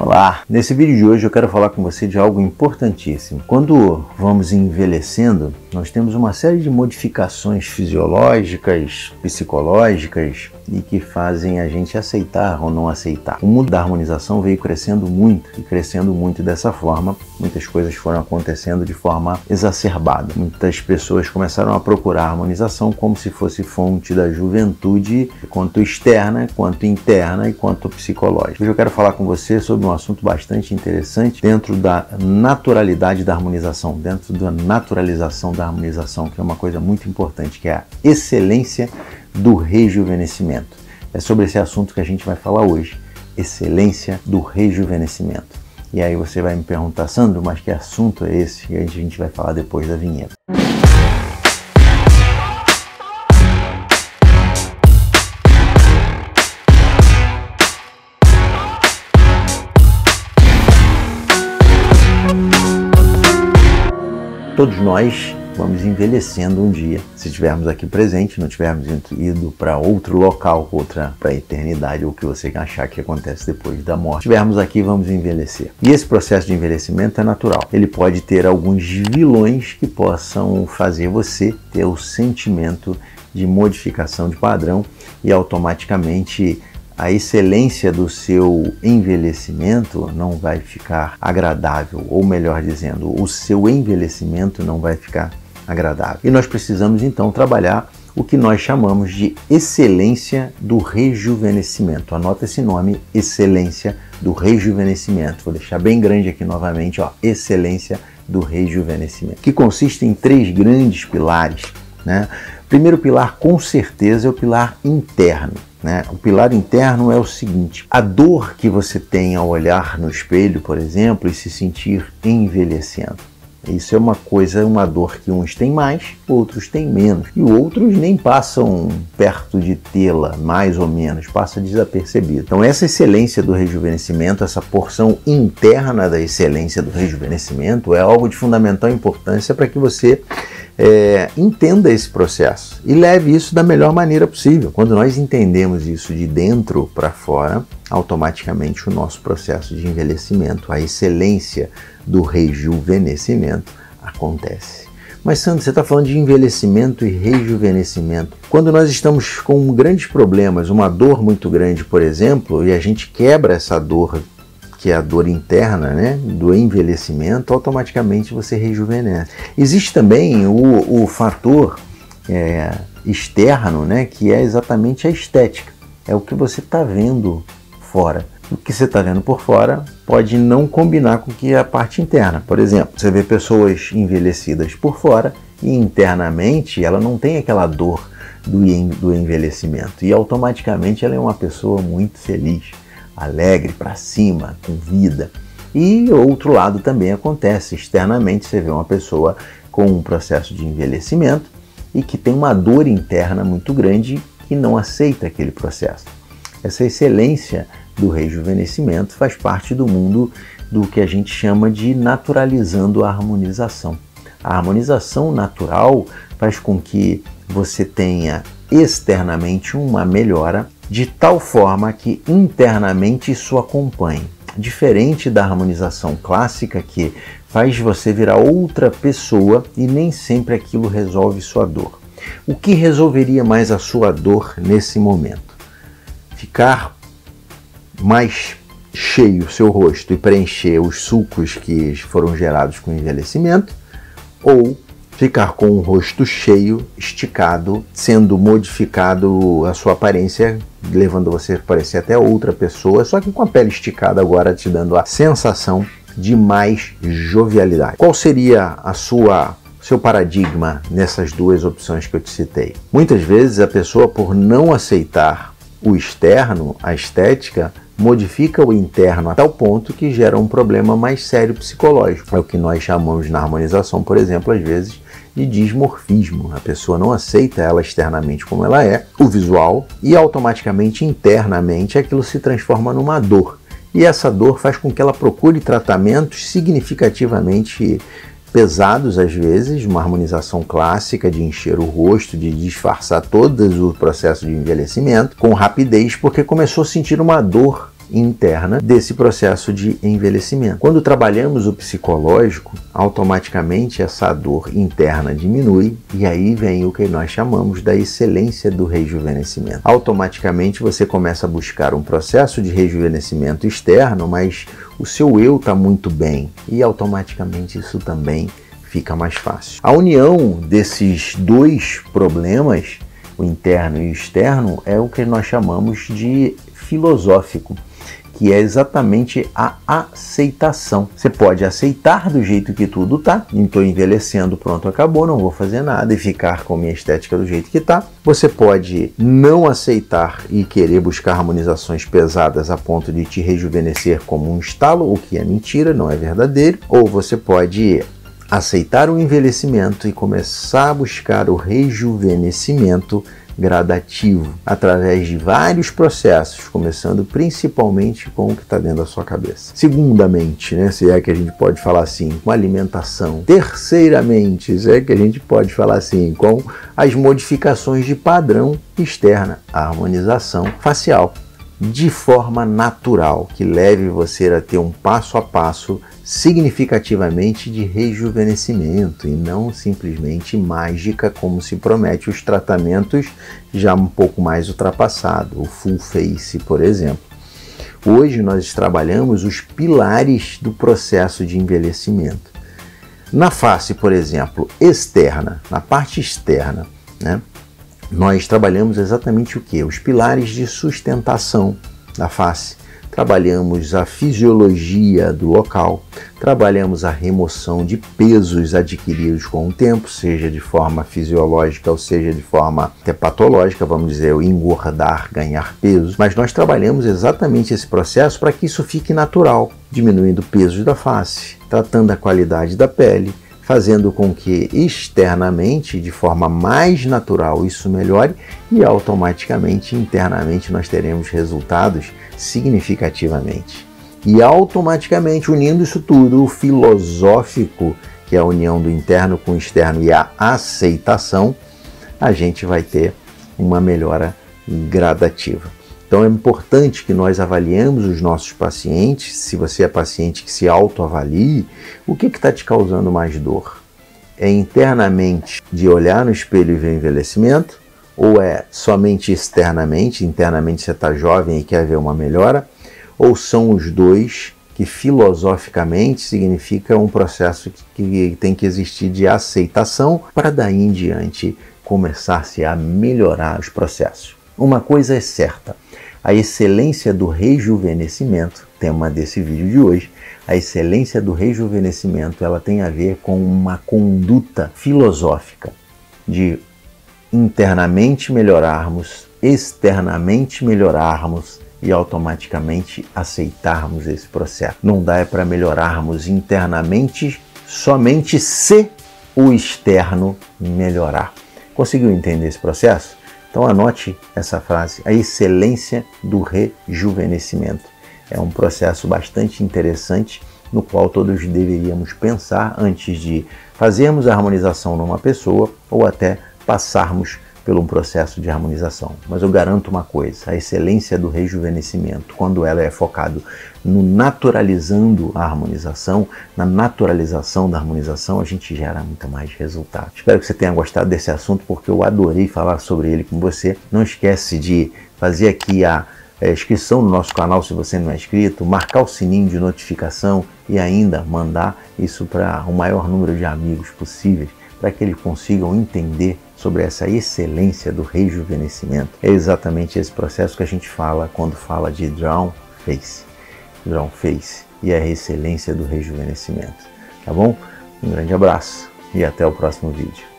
Olá! Nesse vídeo de hoje eu quero falar com você de algo importantíssimo. Quando vamos envelhecendo, nós temos uma série de modificações fisiológicas, psicológicas e que fazem a gente aceitar ou não aceitar. O mundo da harmonização veio crescendo muito e crescendo muito dessa forma. Muitas coisas foram acontecendo de forma exacerbada. Muitas pessoas começaram a procurar a harmonização como se fosse fonte da juventude, quanto externa, quanto interna e quanto psicológica. Hoje eu quero falar com você sobre um assunto bastante interessante dentro da naturalidade da harmonização, dentro da naturalização da harmonização, que é uma coisa muito importante, que é a excelência do rejuvenescimento. É sobre esse assunto que a gente vai falar hoje, excelência do rejuvenescimento. E aí você vai me perguntar, Sandro, mas que assunto é esse? E aí a gente vai falar depois da vinheta. Todos nós vamos envelhecendo um dia. Se estivermos aqui presente, não tivermos ido para outro local, para a eternidade, ou o que você achar que acontece depois da morte. Se estivermos aqui, vamos envelhecer. E esse processo de envelhecimento é natural. Ele pode ter alguns vilões que possam fazer você ter o sentimento de modificação de padrão e automaticamente a excelência do seu envelhecimento não vai ficar agradável, ou melhor dizendo, o seu envelhecimento não vai ficar agradável. E nós precisamos então trabalhar o que nós chamamos de excelência do rejuvenescimento. Anota esse nome, excelência do rejuvenescimento. Vou deixar bem grande aqui novamente, ó, excelência do rejuvenescimento, que consiste em 3 grandes pilares, né? O primeiro pilar, com certeza, é o pilar interno. O pilar interno é o seguinte: a dor que você tem ao olhar no espelho, por exemplo, e se sentir envelhecendo. Isso é uma dor que uns têm mais, outros têm menos. E outros nem passam perto de tê-la, mais ou menos, passa desapercebido. Então essa excelência do rejuvenescimento, essa porção interna da excelência do rejuvenescimento é algo de fundamental importância para que você entenda esse processo e leve isso da melhor maneira possível. Quando nós entendemos isso de dentro para fora, automaticamente o nosso processo de envelhecimento, a excelência do rejuvenescimento acontece. Mas Sandro, você está falando de envelhecimento e rejuvenescimento. Quando nós estamos com grandes problemas, uma dor muito grande, por exemplo, e a gente quebra essa dor, que é a dor interna, né, do envelhecimento, automaticamente você rejuvenesce. Existe também o fator externo, né, que é exatamente a estética. É o que você está vendo fora. O que você está vendo por fora pode não combinar com o que é a parte interna. Por exemplo, você vê pessoas envelhecidas por fora e internamente ela não tem aquela dor do envelhecimento. E automaticamente ela é uma pessoa muito feliz, alegre, para cima, com vida. E outro lado também acontece. Externamente você vê uma pessoa com um processo de envelhecimento e que tem uma dor interna muito grande e não aceita aquele processo. Essa excelência do rejuvenescimento faz parte do mundo do que a gente chama de naturalizando a harmonização. A harmonização natural faz com que você tenha externamente uma melhora de tal forma que internamente isso acompanhe. Diferente da harmonização clássica, que faz você virar outra pessoa e nem sempre aquilo resolve sua dor. O que resolveria mais a sua dor nesse momento? Ficar mais cheio o seu rosto e preencher os sulcos que foram gerados com o envelhecimento, ou ficar com o rosto cheio, esticado, sendo modificado a sua aparência, levando você a parecer até outra pessoa, só que com a pele esticada agora te dando a sensação de mais jovialidade. Qual seria seu paradigma nessas 2 opções que eu te citei? Muitas vezes a pessoa, por não aceitar o externo, a estética, modifica o interno a tal ponto que gera um problema mais sério psicológico. É o que nós chamamos na harmonização, por exemplo, às vezes, de dismorfismo. A pessoa não aceita ela externamente como ela é, o visual, e automaticamente, internamente, aquilo se transforma numa dor. E essa dor faz com que ela procure tratamentos significativamente pesados às vezes, uma harmonização clássica de encher o rosto, de disfarçar todo o processo de envelhecimento com rapidez, porque começou a sentir uma dor interna desse processo de envelhecimento. Quando trabalhamos o psicológico, automaticamente essa dor interna diminui e aí vem o que nós chamamos da excelência do rejuvenescimento. Automaticamente você começa a buscar um processo de rejuvenescimento externo, mas o seu eu está muito bem e automaticamente isso também fica mais fácil. A união desses dois problemas, o interno e o externo, é o que nós chamamos de filosófico, que é exatamente a aceitação. Você pode aceitar do jeito que tudo tá, não estou envelhecendo, pronto, acabou, não vou fazer nada e ficar com a minha estética do jeito que tá. Você pode não aceitar e querer buscar harmonizações pesadas a ponto de te rejuvenescer como um estalo, o que é mentira, não é verdadeiro. Ou você pode aceitar o envelhecimento e começar a buscar o rejuvenescimento gradativo, através de vários processos, começando principalmente com o que está dentro da sua cabeça. Segundamente, se é que a gente pode falar assim, com alimentação. Terceiramente, se é que a gente pode falar assim, com as modificações de padrão externa, a harmonização facial, de forma natural, que leve você a ter um passo a passo significativamente de rejuvenescimento e não simplesmente mágica como se promete os tratamentos já um pouco mais ultrapassados, o full face, por exemplo. Hoje nós trabalhamos os pilares do processo de envelhecimento. Na face, por exemplo, externa, na parte externa, nós trabalhamos exatamente o que? Os pilares de sustentação da face. Trabalhamos a fisiologia do local, trabalhamos a remoção de pesos adquiridos com o tempo, seja de forma fisiológica ou seja de forma até patológica, vamos dizer, o engordar, ganhar peso. Mas nós trabalhamos exatamente esse processo para que isso fique natural, diminuindo pesos da face, tratando a qualidade da pele, fazendo com que externamente, de forma mais natural, isso melhore e automaticamente, internamente, nós teremos resultados significativamente. E automaticamente, unindo isso tudo, o filosófico, que é a união do interno com o externo e a aceitação, a gente vai ter uma melhora gradativa. Então é importante que nós avaliemos os nossos pacientes. Se você é paciente que se autoavalie, o que está te causando mais dor? É internamente de olhar no espelho e ver envelhecimento? Ou é somente externamente? Internamente você está jovem e quer ver uma melhora? Ou são os dois que filosoficamente significa um processo que tem que existir de aceitação para daí em diante começar-se a melhorar os processos? Uma coisa é certa, a excelência do rejuvenescimento, tema desse vídeo de hoje, a excelência do rejuvenescimento, ela tem a ver com uma conduta filosófica de internamente melhorarmos, externamente melhorarmos e automaticamente aceitarmos esse processo. Não dá para melhorarmos internamente somente se o externo melhorar. Conseguiu entender esse processo? Então anote essa frase, a excelência do rejuvenescimento. É um processo bastante interessante no qual todos deveríamos pensar antes de fazermos a harmonização numa pessoa ou até passarmos por um processo de harmonização. Mas eu garanto uma coisa, a excelência do rejuvenescimento, quando ela é focada no naturalizando a harmonização, na naturalização da harmonização, a gente gera muito mais resultado. Espero que você tenha gostado desse assunto, porque eu adorei falar sobre ele com você. Não esquece de fazer aqui a inscrição no nosso canal se você não é inscrito, marcar o sininho de notificação e ainda mandar isso para o maior número de amigos possíveis, para que eles consigam entender sobre essa excelência do rejuvenescimento. É exatamente esse processo que a gente fala quando fala de Drawn Face. Drawn Face e a excelência do rejuvenescimento. Tá bom? Um grande abraço e até o próximo vídeo.